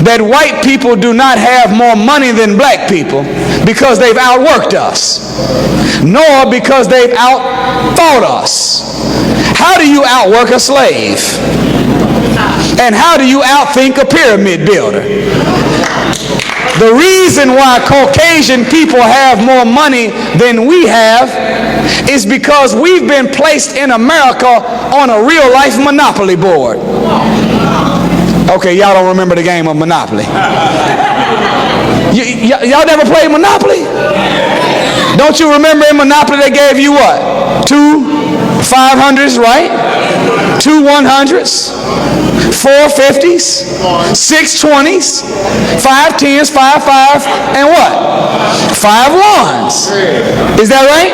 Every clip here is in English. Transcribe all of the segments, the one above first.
that white people do not have more money than black people because they've outworked us, nor because they've outthought us. How do you outwork a slave? And how do you outthink a pyramid builder? The reason why Caucasian people have more money than we have is because we've been placed in America on a real life monopoly board. Okay, y'all don't remember the game of Monopoly. Y'all never played Monopoly? Don't you remember in Monopoly they gave you what? 2 500s, right? 2 100s, 4 50s, 6 20s, 5 10s, 5 5s, and what? 5 1s. Is that right?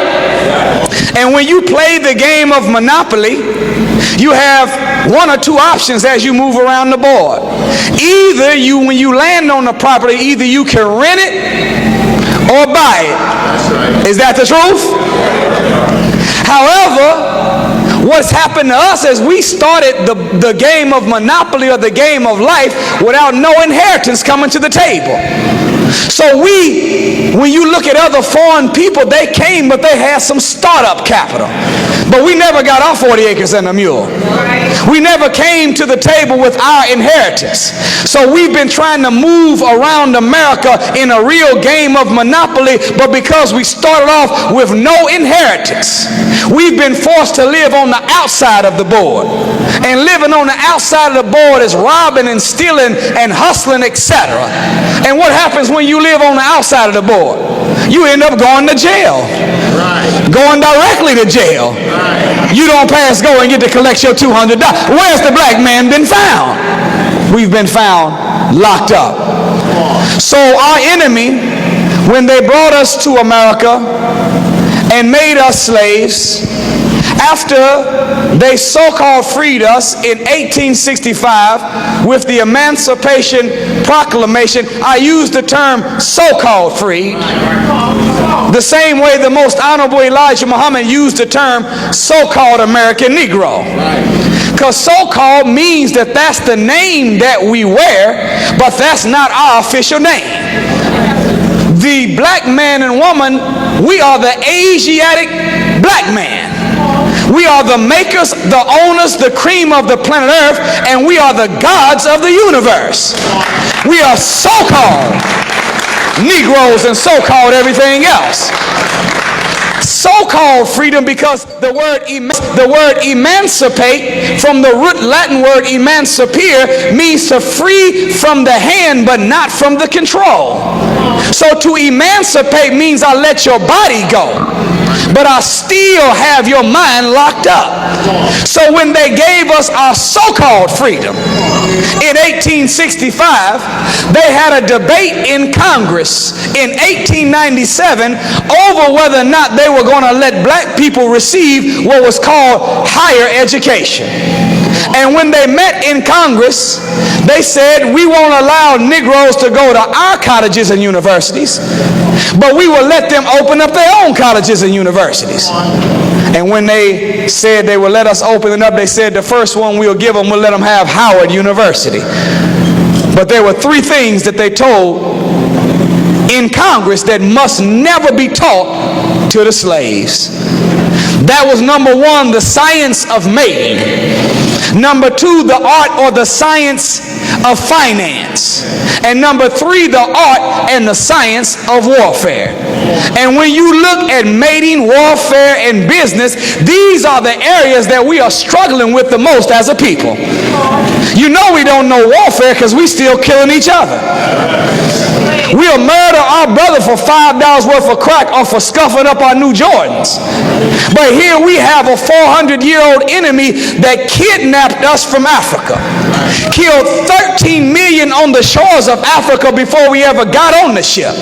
And when you play the game of Monopoly, you have 1 or 2 options as you move around the board. Either you, when you land on the property, either you can rent it or buy it. Is that the truth? However, what's happened to us is we started the game of Monopoly or the game of life without no inheritance coming to the table. So when you look at other foreign people, they came, but they had some startup capital. But we never got our 40 acres and a mule. We never came to the table with our inheritance. So we've been trying to move around America in a real game of Monopoly, but because we started off with no inheritance, we've been forced to live on the outside of the board. And living on the outside of the board is robbing and stealing and hustling, etc. And what happens when you live on the outside of the board? You end up going to jail. Going directly to jail. You don't pass go and get to collect your $200. Where's the black man been found? We've been found locked up. So our enemy, when they brought us to America and made us slaves, after they so-called freed us in 1865 with the Emancipation Proclamation, I use the term so-called freed, the same way the most honorable Elijah Muhammad used the term so-called American Negro. Because so-called means that that's the name that we wear, but that's not our official name. The black man and woman, we are the Asiatic black man. We are the makers, the owners, the cream of the planet Earth, and we are the gods of the universe. We are so-called Negroes and so-called everything else. So-called freedom, because the word emancipate, from the root Latin word emancipere, means to free from the hand but not from the control. So to emancipate means I let your body go, but I still have your mind locked up. So when they gave us our so-called freedom in 1865, they had a debate in Congress in 1897 over whether or not they were going to let black people receive what was called higher education. And when they met in Congress, they said, we won't allow Negroes to go to our colleges and universities, but we will let them open up their own colleges and universities. And when they said they would let us open it up, they said the first one we'll give them, we'll let them have Howard University. But there were 3 things that they told in Congress that must never be taught to the slaves. That was number 1, the science of mating. Number 2, the art or the science of finance. And number 3, the art and the science of warfare. And when you look at mating, warfare, and business, these are the areas that we are struggling with the most as a people. You know we don't know warfare because we still killing each other. We'll murder our brother for $5 worth of crack or for scuffing up our new Jordans. But here we have a 400-year-old enemy that kidnapped us from Africa, killed 13 million on the shores of Africa before we ever got on the ship,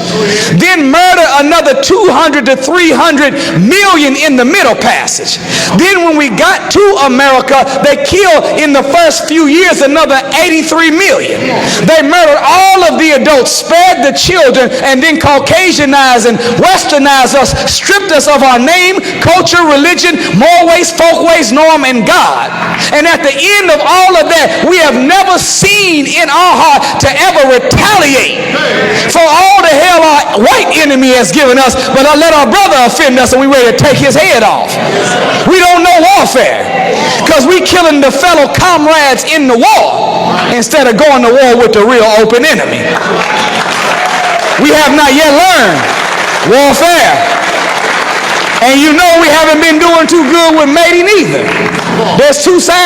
then murdered another 200 to 300 million in the Middle Passage. Then when we got to America, they killed in the first few years another 83 million. They murdered all of the adults, spared the children, and then Caucasianized and westernized us, stripped us of our name, culture, religion, moral ways, folk ways, norm, and God. And at the end of all of that, we have never seen in our heart to ever retaliate for all the hell our white enemy has given us, but I let our brother offend us and we ready to take his head off. We don't know warfare because we killing the fellow comrades in the war instead of going to war with the real open enemy. We have not yet learned warfare. And you know we haven't been doing too good with mating either. There's two sides.